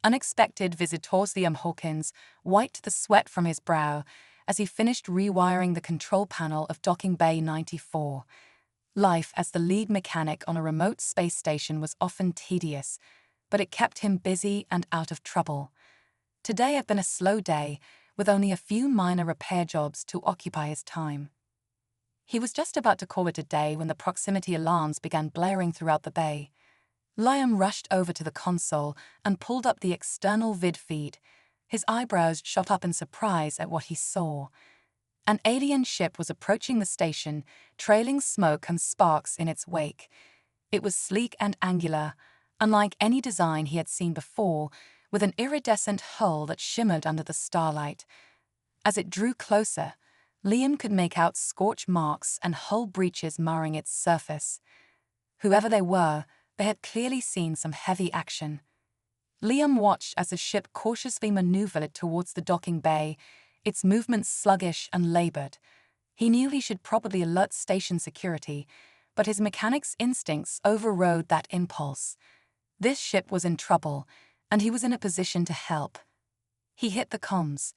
Unexpected visitors. Liam Hawkins wiped the sweat from his brow as he finished rewiring the control panel of Docking Bay 94. Life as the lead mechanic on a remote space station was often tedious, but it kept him busy and out of trouble. Today had been a slow day, with only a few minor repair jobs to occupy his time. He was just about to call it a day when the proximity alarms began blaring throughout the bay. Liam rushed over to the console and pulled up the external vid feed. His eyebrows shot up in surprise at what he saw. An alien ship was approaching the station, trailing smoke and sparks in its wake. It was sleek and angular, unlike any design he had seen before, with an iridescent hull that shimmered under the starlight. As it drew closer, Liam could make out scorch marks and hull breaches marring its surface. Whoever they were, they had clearly seen some heavy action. Liam watched as the ship cautiously maneuvered towards the docking bay, its movements sluggish and labored. He knew he should probably alert station security, but his mechanic's instincts overrode that impulse. This ship was in trouble, and he was in a position to help. He hit the comms.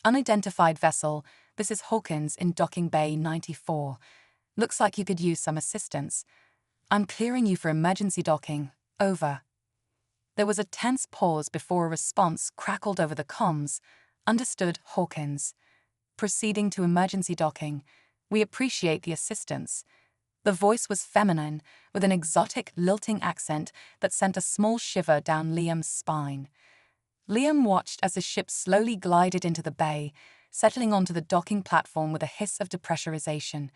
Unidentified vessel, this is Hawkins in Docking Bay 94. Looks like you could use some assistance. I'm clearing you for emergency docking. Over. There was a tense pause before a response crackled over the comms. Understood, Hawkins. Proceeding to emergency docking. We appreciate the assistance. The voice was feminine, with an exotic, lilting accent that sent a small shiver down Liam's spine. Liam watched as the ship slowly glided into the bay, settling onto the docking platform with a hiss of depressurization.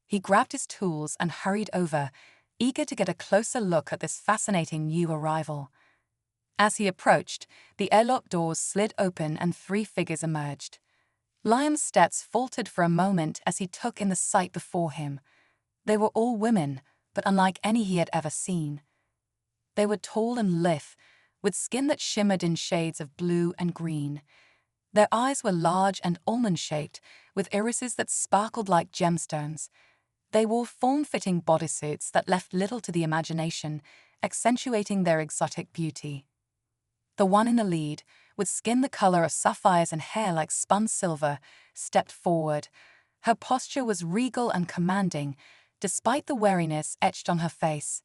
He grabbed his tools and hurried over, eager to get a closer look at this fascinating new arrival. As he approached, the airlock doors slid open and 3 figures emerged. Liam's steps faltered for a moment as he took in the sight before him. They were all women, but unlike any he had ever seen. They were tall and lithe, with skin that shimmered in shades of blue and green. Their eyes were large and almond-shaped, with irises that sparkled like gemstones. They wore form-fitting bodysuits that left little to the imagination, accentuating their exotic beauty. The one in the lead, with skin the color of sapphires and hair like spun silver, stepped forward. Her posture was regal and commanding, despite the wariness etched on her face.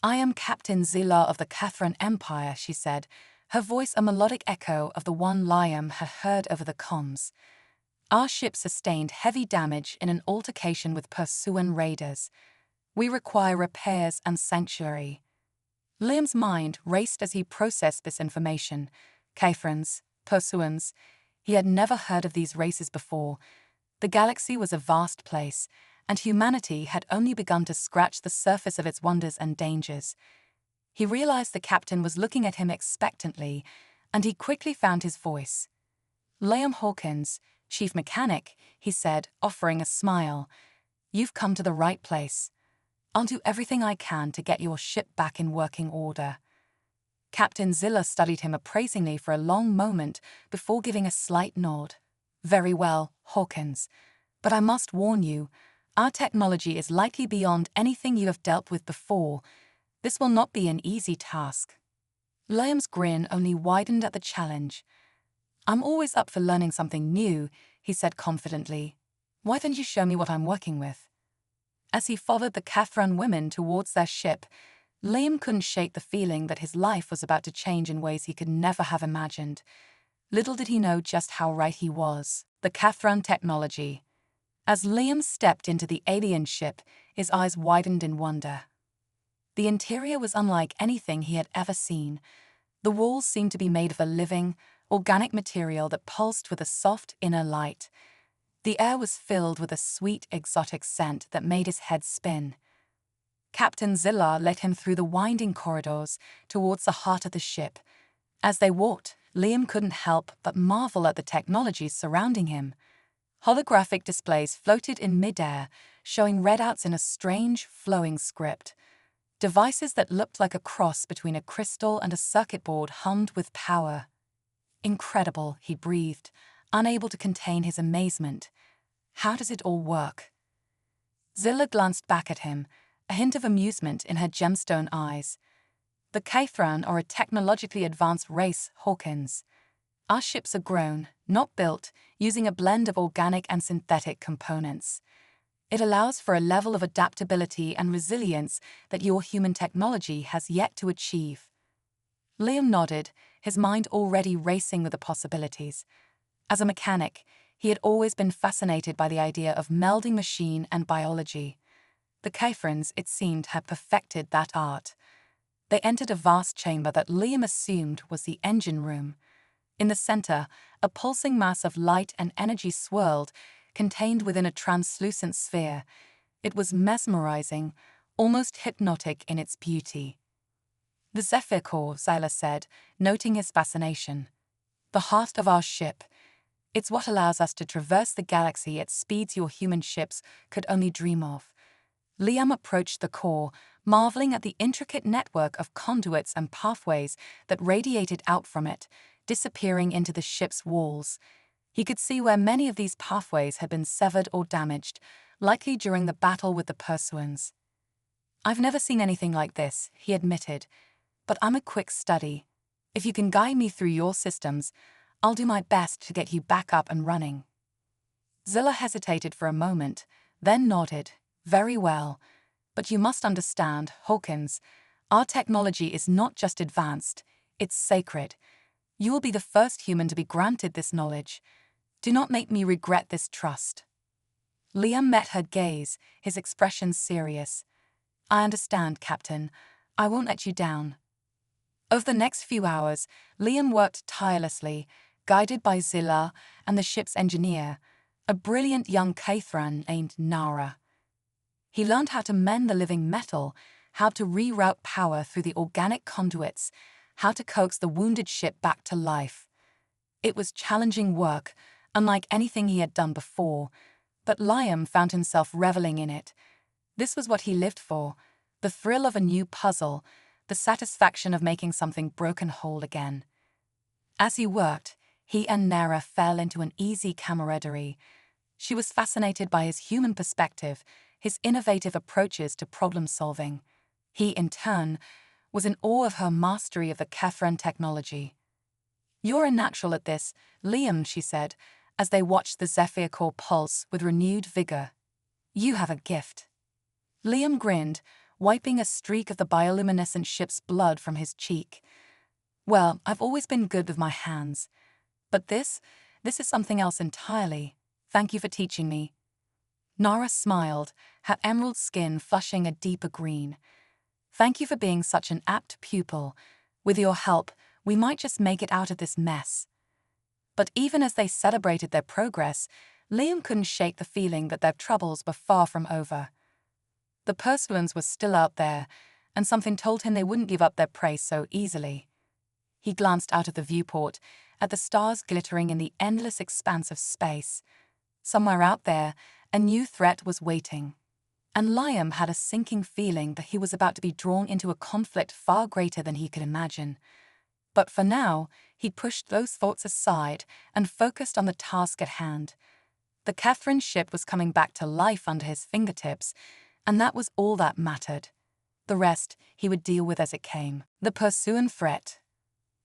"I am Captain Zilla of the Catherine Empire," she said, her voice a melodic echo of the one Liam had heard over the comms. "Our ship sustained heavy damage in an altercation with pursuing raiders. We require repairs and sanctuary." Liam's mind raced as he processed this information. Catherines, pursuans. He had never heard of these races before. The galaxy was a vast place, and humanity had only begun to scratch the surface of its wonders and dangers. He realized the captain was looking at him expectantly, and he quickly found his voice. "Liam Hawkins, chief mechanic," he said, offering a smile. "You've come to the right place. I'll do everything I can to get your ship back in working order." Captain Zilla studied him appraisingly for a long moment before giving a slight nod. "Very well, Hawkins. But I must warn you, our technology is likely beyond anything you have dealt with before. This will not be an easy task." Liam's grin only widened at the challenge. "I'm always up for learning something new," he said confidently. "Why don't you show me what I'm working with?" As he followed the Catherine women towards their ship, Liam couldn't shake the feeling that his life was about to change in ways he could never have imagined. Little did he know just how right he was. The Catherine technology. As Liam stepped into the alien ship, his eyes widened in wonder. The interior was unlike anything he had ever seen. The walls seemed to be made of a living, organic material that pulsed with a soft inner light. The air was filled with a sweet, exotic scent that made his head spin. Captain Zilla led him through the winding corridors towards the heart of the ship. As they walked, Liam couldn't help but marvel at the technology surrounding him. Holographic displays floated in midair, showing readouts in a strange, flowing script. Devices that looked like a cross between a crystal and a circuit board hummed with power. "Incredible," he breathed, unable to contain his amazement. "How does it all work?" Zilla glanced back at him, a hint of amusement in her gemstone eyes. The Caithran are a technologically advanced race, Hawkins. Our ships are grown, not built, using a blend of organic and synthetic components. It allows for a level of adaptability and resilience that your human technology has yet to achieve. Liam nodded, his mind already racing with the possibilities. As a mechanic, he had always been fascinated by the idea of melding machine and biology. The Caithrans, it seemed, had perfected that art. They entered a vast chamber that Liam assumed was the engine room. In the center, a pulsing mass of light and energy swirled, contained within a translucent sphere. It was mesmerizing, almost hypnotic in its beauty. The Zephyr core, Zyla said, noting his fascination. The heart of our ship. It's what allows us to traverse the galaxy at speeds your human ships could only dream of. Liam approached the core, marveling at the intricate network of conduits and pathways that radiated out from it, disappearing into the ship's walls. He could see where many of these pathways had been severed or damaged, likely during the battle with the Pursuans. "I've never seen anything like this," he admitted, "but I'm a quick study. If you can guide me through your systems, I'll do my best to get you back up and running." Zilla hesitated for a moment, then nodded. "Very well. But you must understand, Hawkins, our technology is not just advanced, it's sacred. You will be the first human to be granted this knowledge. Do not make me regret this trust." Liam met her gaze, his expression serious. "I understand, Captain. I won't let you down." Over the next few hours, Liam worked tirelessly, guided by Zilla and the ship's engineer, a brilliant young Caithran named Nara. He learned how to mend the living metal, how to reroute power through the organic conduits, how to coax the wounded ship back to life. It was challenging work, unlike anything he had done before, but Liam found himself reveling in it. This was what he lived for, the thrill of a new puzzle, the satisfaction of making something broken whole again. As he worked, he and Nara fell into an easy camaraderie. She was fascinated by his human perspective, his innovative approaches to problem-solving. He, in turn, was in awe of her mastery of the Caithran technology. "You're a natural at this, Liam," she said, as they watched the Zephyr core pulse with renewed vigor. "You have a gift." Liam grinned, wiping a streak of the bioluminescent ship's blood from his cheek. "Well, I've always been good with my hands. But this is something else entirely. Thank you for teaching me." Nara smiled, her emerald skin flushing a deeper green. "Thank you for being such an apt pupil. With your help, we might just make it out of this mess." But even as they celebrated their progress, Liam couldn't shake the feeling that their troubles were far from over. The Pursuans were still out there, and something told him they wouldn't give up their prey so easily. He glanced out of the viewport, at the stars glittering in the endless expanse of space. Somewhere out there, a new threat was waiting. And Liam had a sinking feeling that he was about to be drawn into a conflict far greater than he could imagine. But for now, he pushed those thoughts aside and focused on the task at hand. The Caithran ship was coming back to life under his fingertips, and that was all that mattered. The rest he would deal with as it came. The Pursuan threat.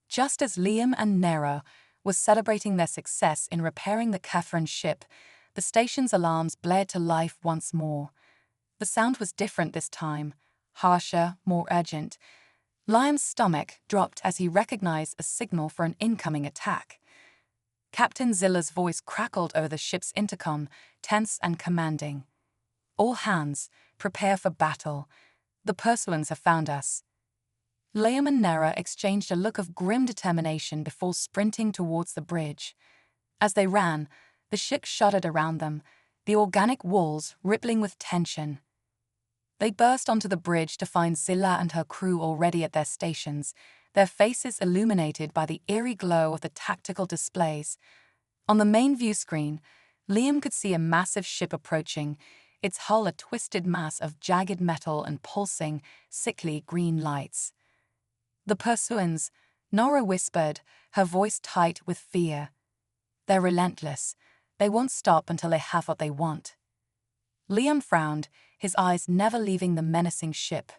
Just as Liam and Nera were celebrating their success in repairing the Caithran ship, the station's alarms blared to life once more. The sound was different this time, harsher, more urgent. Liam's stomach dropped as he recognized a signal for an incoming attack. Captain Zilla's voice crackled over the ship's intercom, tense and commanding. "All hands, prepare for battle. The Pursuans have found us." Liam and Nera exchanged a look of grim determination before sprinting towards the bridge. As they ran, the ship shuddered around them, the organic walls rippling with tension. They burst onto the bridge to find Zilla and her crew already at their stations, their faces illuminated by the eerie glow of the tactical displays. On the main view screen, Liam could see a massive ship approaching, its hull a twisted mass of jagged metal and pulsing, sickly green lights. "The Pursuans," Nora whispered, her voice tight with fear. "They're relentless. They won't stop until they have what they want." Liam frowned, his eyes never leaving the menacing ship.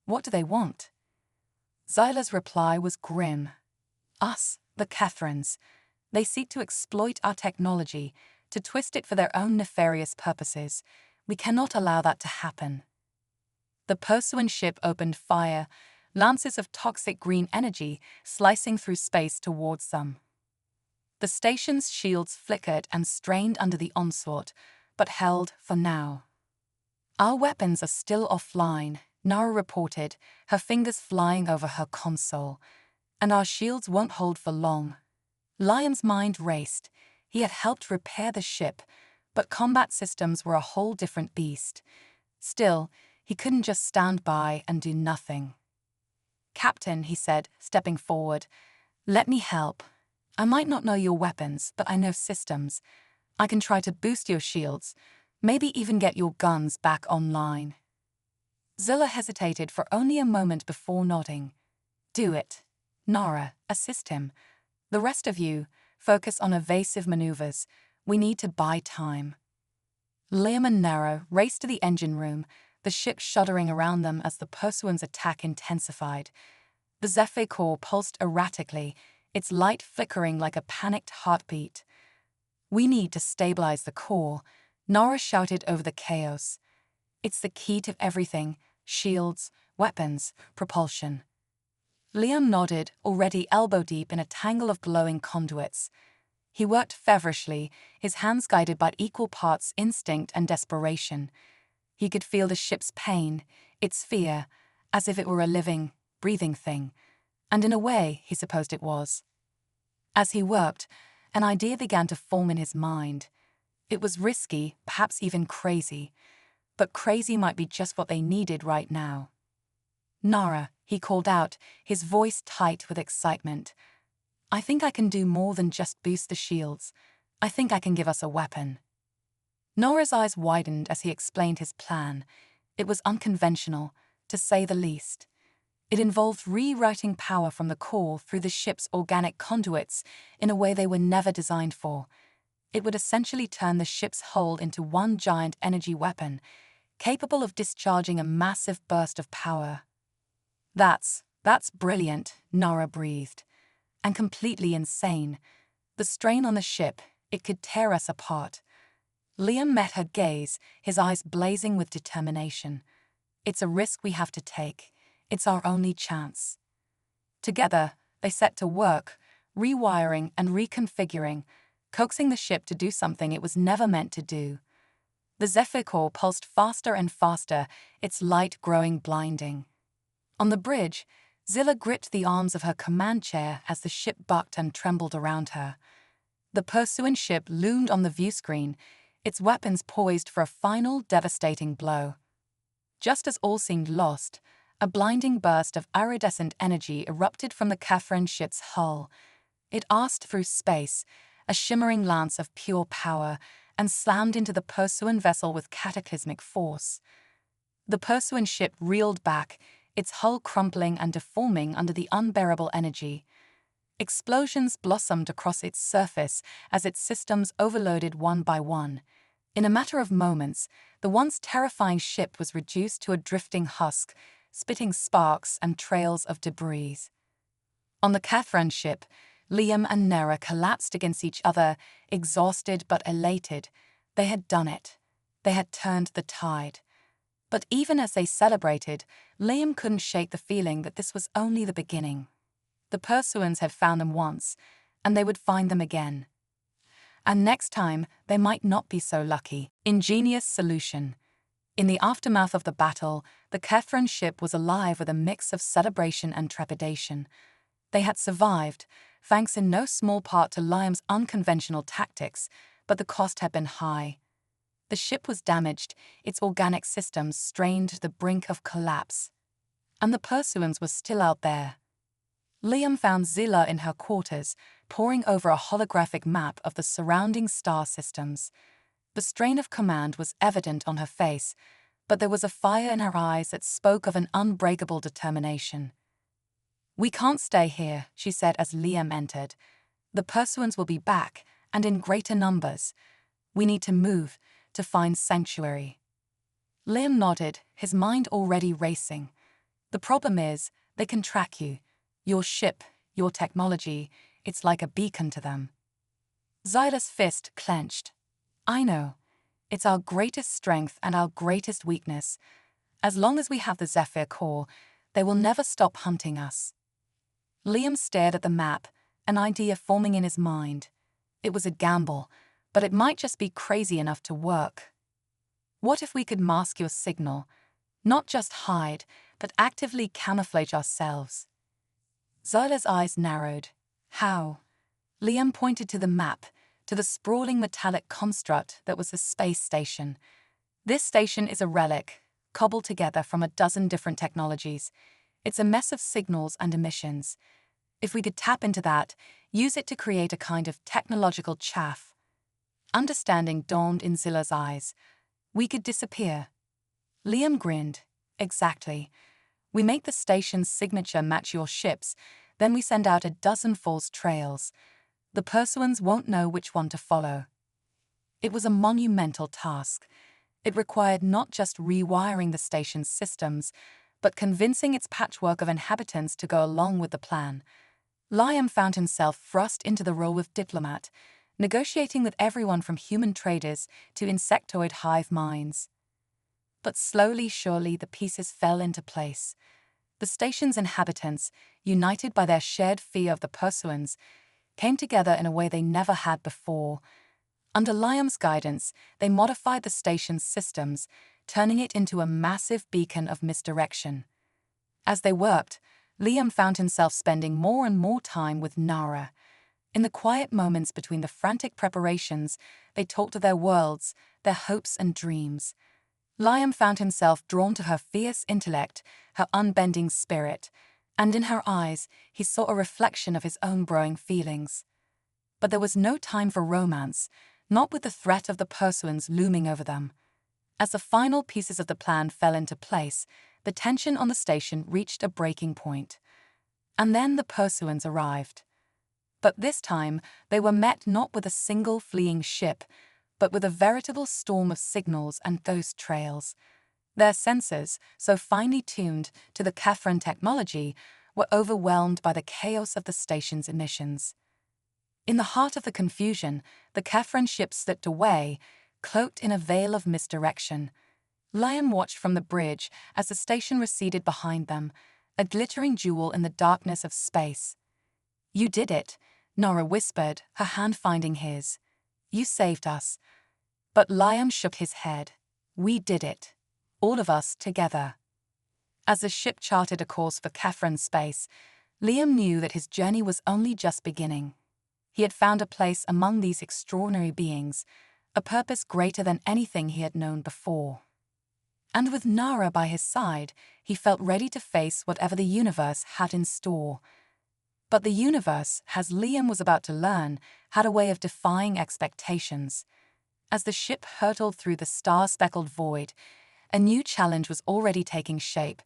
"What do they want?" Zyla's reply was grim. Us, the Catherines. They seek to exploit our technology, to twist it for their own nefarious purposes. We cannot allow that to happen. The pursuing ship opened fire, lances of toxic green energy slicing through space towards them. The station's shields flickered and strained under the onslaught, but held for now. Our weapons are still offline, Nara reported, her fingers flying over her console. And our shields won't hold for long. Liam's mind raced. He had helped repair the ship, but combat systems were a whole different beast. Still, he couldn't just stand by and do nothing. "Captain," he said, stepping forward, "let me help. I might not know your weapons, but I know systems. I can try to boost your shields, maybe even get your guns back online." Zilla hesitated for only a moment before nodding. "Do it. Nara, assist him. The rest of you, focus on evasive maneuvers. We need to buy time." Liam and Nara raced to the engine room, the ship shuddering around them as the Pursuan's attack intensified. The Zephyr core pulsed erratically, its light flickering like a panicked heartbeat. "We need to stabilize the core," Nara shouted over the chaos. "It's the key to everything: shields, weapons, propulsion." Liam nodded, already elbow-deep in a tangle of glowing conduits. He worked feverishly, his hands guided by equal parts instinct and desperation. He could feel the ship's pain, its fear, as if it were a living, breathing thing. And in a way, he supposed it was. As he worked, an idea began to form in his mind. It was risky, perhaps even crazy. But crazy might be just what they needed right now. "Nara," he called out, his voice tight with excitement. "I think I can do more than just boost the shields. I think I can give us a weapon." Nora's eyes widened as he explained his plan. It was unconventional, to say the least. It involved rewriting power from the core through the ship's organic conduits in a way they were never designed for. It would essentially turn the ship's hull into one giant energy weapon, capable of discharging a massive burst of power. That's brilliant," Nara breathed. "And completely insane. The strain on the ship, it could tear us apart." Liam met her gaze, his eyes blazing with determination. "It's a risk we have to take. It's our only chance." Together, they set to work, rewiring and reconfiguring, coaxing the ship to do something it was never meant to do. The Zephyr core pulsed faster and faster, its light growing blinding. On the bridge, Zilla gripped the arms of her command chair as the ship bucked and trembled around her. The pursuing ship loomed on the viewscreen, its weapons poised for a final devastating blow. Just as all seemed lost, a blinding burst of iridescent energy erupted from the Catherine ship's hull. It asked through space, a shimmering lance of pure power, and slammed into the pursuing vessel with cataclysmic force. The pursuing ship reeled back, its hull crumpling and deforming under the unbearable energy. Explosions blossomed across its surface as its systems overloaded one by one. In a matter of moments, the once terrifying ship was reduced to a drifting husk, spitting sparks and trails of debris. On the Catherine ship, Liam and Nara collapsed against each other, exhausted but elated. They had done it. They had turned the tide. But even as they celebrated, Liam couldn't shake the feeling that this was only the beginning. The Pursuans had found them once, and they would find them again. And next time, they might not be so lucky. Ingenious solution. In the aftermath of the battle, the Catherine ship was alive with a mix of celebration and trepidation. They had survived, thanks in no small part to Liam's unconventional tactics, but the cost had been high. The ship was damaged, its organic systems strained to the brink of collapse. And the Pursuans were still out there. Liam found Zilla in her quarters, poring over a holographic map of the surrounding star systems. The strain of command was evident on her face, but there was a fire in her eyes that spoke of an unbreakable determination. "We can't stay here," she said as Liam entered. "The Pursuans will be back, and in greater numbers. We need to move, to find sanctuary." Liam nodded, his mind already racing. The problem is, They can track you. Your ship, your technology, it's like a beacon to them. Xyla's fist clenched. I know. It's our greatest strength and our greatest weakness. As long as we have the Zephyr core, they will never stop hunting us. Liam stared at the map, an idea forming in his mind. It was a gamble, but it might just be crazy enough to work. What if we could mask your signal? Not just hide, but actively camouflage ourselves. Xyla's eyes narrowed. How? Liam pointed to the map, to the sprawling metallic construct that was the space station. This station is a relic, cobbled together from a dozen different technologies. It's a mess of signals and emissions. If we could tap into that, use it to create a kind of technological chaff. Understanding dawned in Zilla's eyes. We could disappear. Liam grinned. Exactly. We make the station's signature match your ship's, then we send out a dozen false trails. The Pursuans won't know which one to follow. It was a monumental task. It required not just rewiring the station's systems, but convincing its patchwork of inhabitants to go along with the plan. Liam found himself thrust into the role of diplomat, negotiating with everyone from human traders to insectoid hive minds. But slowly, surely, the pieces fell into place. The station's inhabitants, united by their shared fear of the Pursuans, came together in a way they never had before. Under Liam's guidance, they modified the station's systems, turning it into a massive beacon of misdirection. As they worked, Liam found himself spending more and more time with Nara. In the quiet moments between the frantic preparations, they talked of their worlds, their hopes and dreams. Liam found himself drawn to her fierce intellect, her unbending spirit, and in her eyes he saw a reflection of his own growing feelings. But there was no time for romance, not with the threat of the Pursuans looming over them. As the final pieces of the plan fell into place, the tension on the station reached a breaking point. And then the Pursuans arrived. But this time, they were met not with a single fleeing ship, but with a veritable storm of signals and ghost trails. Their sensors, so finely tuned to the Catherine technology, were overwhelmed by the chaos of the station's emissions. In the heart of the confusion, the Catherine ship slipped away, cloaked in a veil of misdirection. Liam watched from the bridge as the station receded behind them, a glittering jewel in the darkness of space. "You did it," Nora whispered, her hand finding his. "You saved us." But Liam shook his head. "We did it. All of us together." As the ship charted a course for Catherine space, Liam knew that his journey was only just beginning. He had found a place among these extraordinary beings, a purpose greater than anything he had known before. And with Nara by his side, he felt ready to face whatever the universe had in store. But the universe, as Liam was about to learn, had a way of defying expectations. As the ship hurtled through the star-speckled void, a new challenge was already taking shape,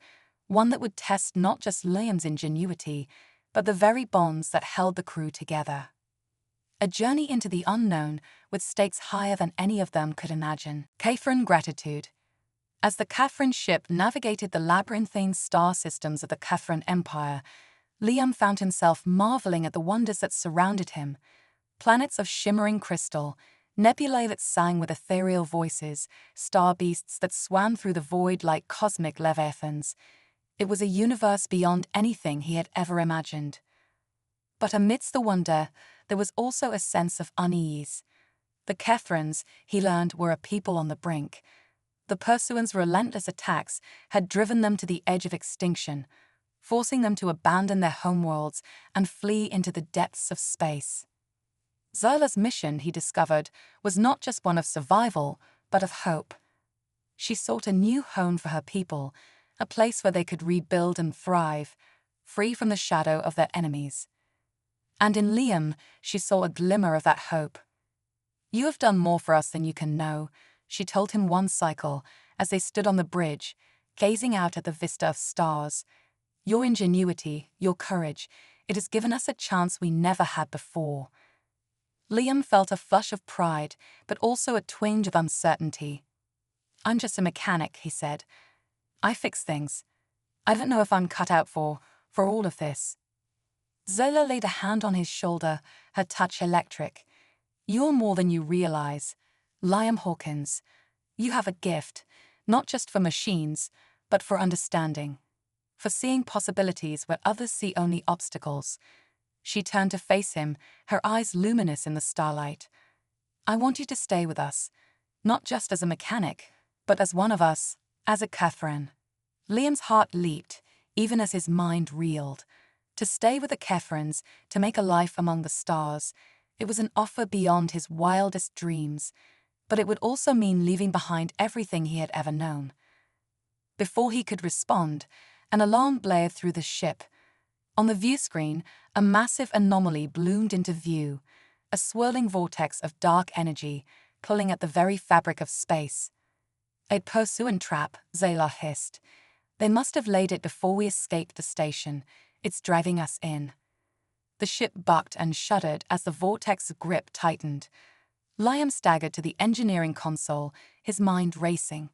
one that would test not just Liam's ingenuity, but the very bonds that held the crew together. A journey into the unknown with stakes higher than any of them could imagine. Catherine gratitude. As the Catherine ship navigated the labyrinthine star systems of the Catherine Empire, Liam found himself marveling at the wonders that surrounded him. Planets of shimmering crystal, nebulae that sang with ethereal voices, star beasts that swam through the void like cosmic leviathans. It was a universe beyond anything he had ever imagined. But amidst the wonder, there was also a sense of unease. The Catherines, he learned, were a people on the brink. The Pursuans' relentless attacks had driven them to the edge of extinction, forcing them to abandon their homeworlds and flee into the depths of space. Xyla's mission, he discovered, was not just one of survival, but of hope. She sought a new home for her people, a place where they could rebuild and thrive, free from the shadow of their enemies. And in Liam, she saw a glimmer of that hope. "You have done more for us than you can know," she told him one cycle, as they stood on the bridge, gazing out at the vista of stars. "Your ingenuity, your courage, it has given us a chance we never had before." Liam felt a flush of pride, but also a twinge of uncertainty. "I'm just a mechanic," he said. "I fix things. I don't know if I'm cut out for for all of this. Zola laid a hand on his shoulder, her touch electric. "You're more than you realize. Liam Hawkins, you have a gift, not just for machines, but for understanding. For seeing possibilities where others see only obstacles." She turned to face him, her eyes luminous in the starlight. "I want you to stay with us, not just as a mechanic, but as one of us, as a Catherine." Liam's heart leaped, even as his mind reeled. To stay with the Catherines, to make a life among the stars, it was an offer beyond his wildest dreams, but it would also mean leaving behind everything he had ever known. Before he could respond, an alarm blared through the ship. On the view screen, a massive anomaly bloomed into view, a swirling vortex of dark energy pulling at the very fabric of space. "A pursuant trap," Zayla hissed. "They must have laid it before we escaped the station. It's driving us in." The ship bucked and shuddered as the vortex's grip tightened. Liam staggered to the engineering console, his mind racing.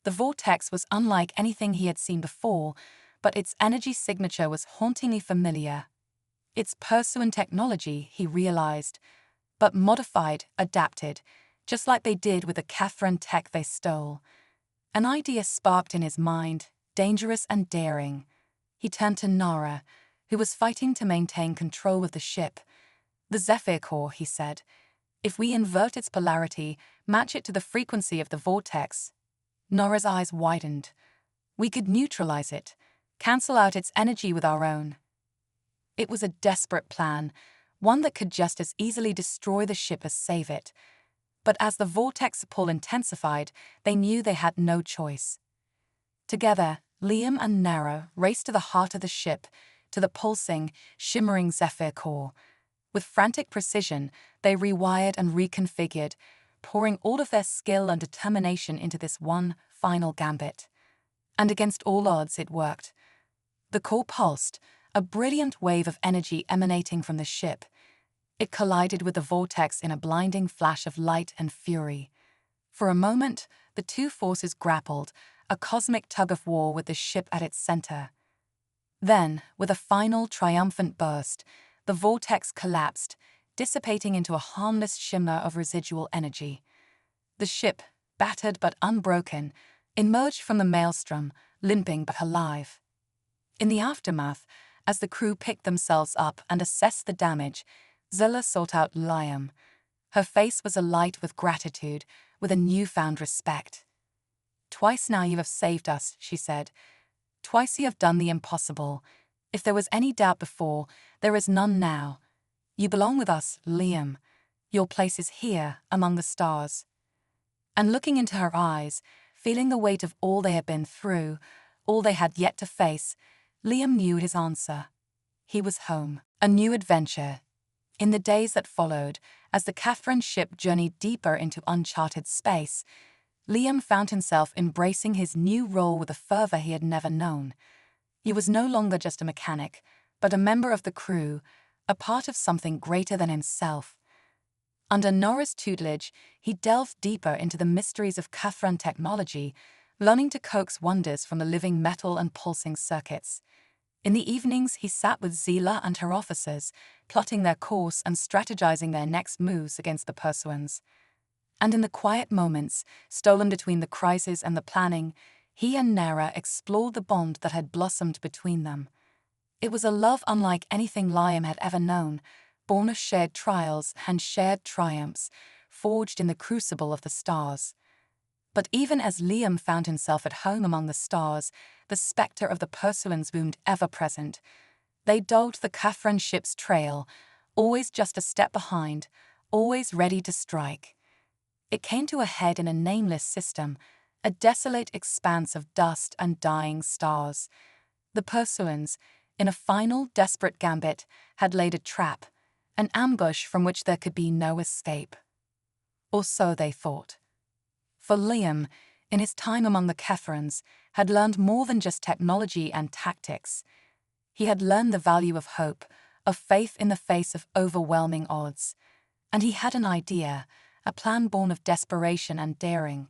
The vortex was unlike anything he had seen before, but its energy signature was hauntingly familiar. It's pursuant technology, he realized, but modified, adapted, just like they did with the Catherine tech they stole. An idea sparked in his mind, dangerous and daring. He turned to Nara, who was fighting to maintain control of the ship. "The Zephyr core," he said. "If we invert its polarity, match it to the frequency of the vortex." Nora's eyes widened. "We could neutralize it, cancel out its energy with our own." It was a desperate plan, one that could just as easily destroy the ship as save it. But as the vortex pull intensified, they knew they had no choice. Together, Liam and Nara raced to the heart of the ship, to the pulsing, shimmering Zephyr core. With frantic precision, they rewired and reconfigured, pouring all of their skill and determination into this one final gambit. And against all odds, it worked. The core pulsed, a brilliant wave of energy emanating from the ship. It collided with the vortex in a blinding flash of light and fury. For a moment, the two forces grappled, a cosmic tug-of-war with the ship at its center. Then, with a final triumphant burst, the vortex collapsed, dissipating into a harmless shimmer of residual energy. The ship, battered but unbroken, emerged from the maelstrom, limping but alive. In the aftermath, as the crew picked themselves up and assessed the damage, Zilla sought out Liam. Her face was alight with gratitude, with a newfound respect. "Twice now you have saved us," she said. "Twice you have done the impossible. If there was any doubt before, there is none now. You belong with us, Liam. Your place is here, among the stars." And looking into her eyes, feeling the weight of all they had been through, all they had yet to face, Liam knew his answer. He was home. A new adventure. In the days that followed, as the Catherine ship journeyed deeper into uncharted space, Liam found himself embracing his new role with a fervor he had never known. He was no longer just a mechanic, but a member of the crew, a part of something greater than himself. Under Nora's tutelage, he delved deeper into the mysteries of Catherine technology, learning to coax wonders from the living metal and pulsing circuits. In the evenings, he sat with Zila and her officers, plotting their course and strategizing their next moves against the Pursuans. And in the quiet moments, stolen between the crisis and the planning, he and Nara explored the bond that had blossomed between them. It was a love unlike anything Liam had ever known, born of shared trials and shared triumphs, forged in the crucible of the stars. But even as Liam found himself at home among the stars, the specter of the Pursuans loomed ever-present. They dogged the Catherine ship's trail, always just a step behind, always ready to strike. It came to a head in a nameless system, a desolate expanse of dust and dying stars. The Pursuans, in a final, desperate gambit, had laid a trap, an ambush from which there could be no escape. Or so they thought. For Liam, in his time among the Catherines, had learned more than just technology and tactics. He had learned the value of hope, of faith in the face of overwhelming odds. And he had an idea, a plan born of desperation and daring.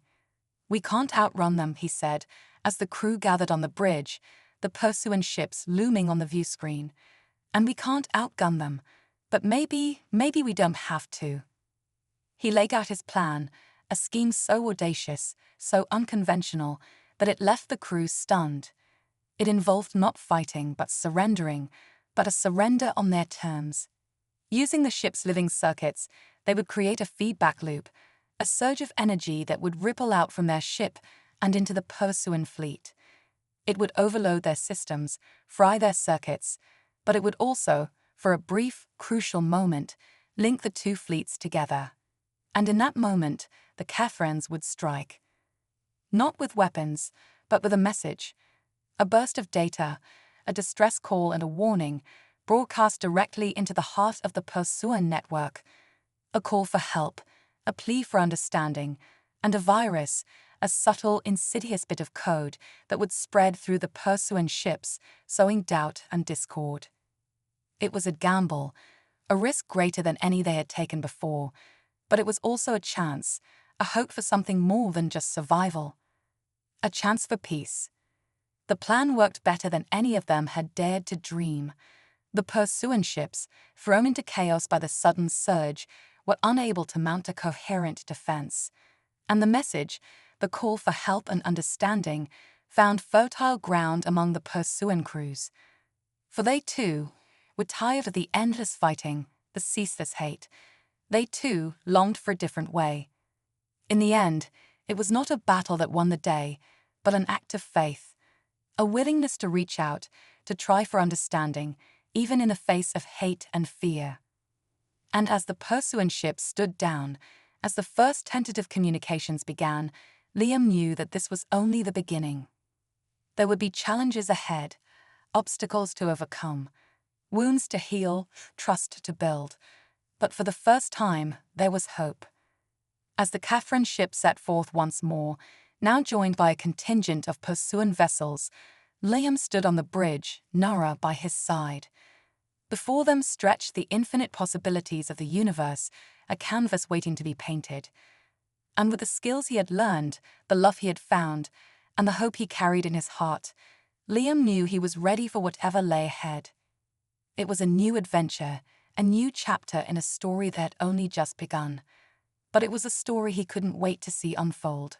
"We can't outrun them," he said, as the crew gathered on the bridge, the pursuing ships looming on the view screen. And we can't outgun them, but maybe we don't have to. He laid out his plan, a scheme so audacious, so unconventional, that it left the crew stunned. It involved not fighting, but surrendering, but a surrender on their terms. Using the ship's living circuits, they would create a feedback loop, a surge of energy that would ripple out from their ship and into the pursuing fleet. It would overload their systems, fry their circuits, but it would also, for a brief, crucial moment, link the two fleets together. And in that moment, the Catherans would strike. Not with weapons, but with a message. A burst of data, a distress call and a warning, broadcast directly into the heart of the pursuing network. A call for help, a plea for understanding, and a virus, a subtle, insidious bit of code that would spread through the pursuing ships, sowing doubt and discord. It was a gamble, a risk greater than any they had taken before, but it was also a chance, a hope for something more than just survival. A chance for peace. The plan worked better than any of them had dared to dream. The pursuing ships, thrown into chaos by the sudden surge, were unable to mount a coherent defense. And the message, the call for help and understanding, found fertile ground among the pursuing crews. For they too were tired of the endless fighting, the ceaseless hate. They too longed for a different way. In the end, it was not a battle that won the day, but an act of faith, a willingness to reach out, to try for understanding, even in the face of hate and fear. And as the pursuing ship stood down, as the first tentative communications began, Liam knew that this was only the beginning. There would be challenges ahead, obstacles to overcome, wounds to heal, trust to build. But for the first time, there was hope. As the Catherine ship set forth once more, now joined by a contingent of pursuing vessels, Liam stood on the bridge, Nara by his side. Before them stretched the infinite possibilities of the universe, a canvas waiting to be painted. And with the skills he had learned, the love he had found, and the hope he carried in his heart, Liam knew he was ready for whatever lay ahead. It was a new adventure, a new chapter in a story that had only just begun. But it was a story he couldn't wait to see unfold.